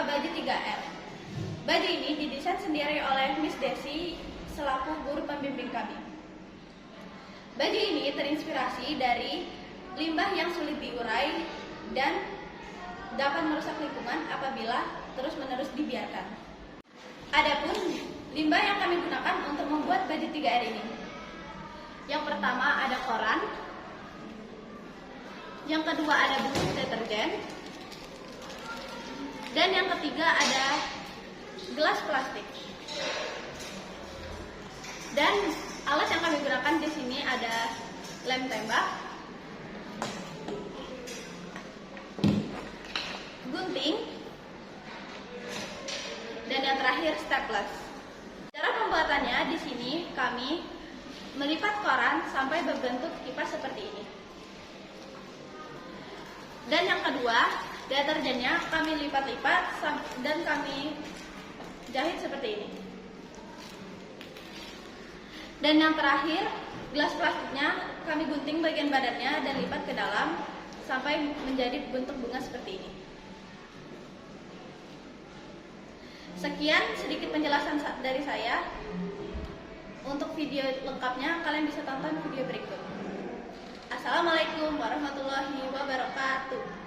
berupa baju 3R. Baju ini didesain sendiri oleh Miss Desi selaku guru pembimbing kami. Baju ini terinspirasi dari limbah yang sulit diurai dan dapat merusak lingkungan apabila terus-menerus dibiarkan. Adapun limbah yang kami gunakan untuk membuat baju 3R ini. Yang pertama ada koran, yang kedua ada bungkus deterjen, dan yang ketiga ada gelas plastik. Dan alat yang kami gunakan di sini ada lem tembak, gunting, dan yang terakhir staples. Cara pembuatannya di sini kami melipat koran sampai berbentuk kipas seperti ini. Dan yang kedua, deterjennya kami lipat-lipat dan kami jahit seperti ini. Dan yang terakhir, gelas plastiknya kami gunting bagian badannya dan lipat ke dalam sampai menjadi bentuk bunga seperti ini. Sekian sedikit penjelasan dari saya. Untuk video lengkapnya kalian bisa tonton video berikut. Assalamualaikum warahmatullahi wabarakatuh.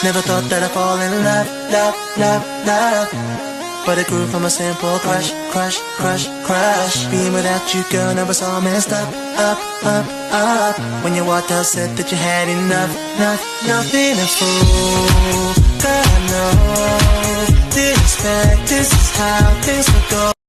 Never thought that I'd fall in love, love, love, love. But it grew from a simple crush, crush, crush, crush. Being without you, girl, never saw messed up, up, up, up. When you walked out, said that you had enough, nothing to fool. God, I know, didn't expect this is how things would go.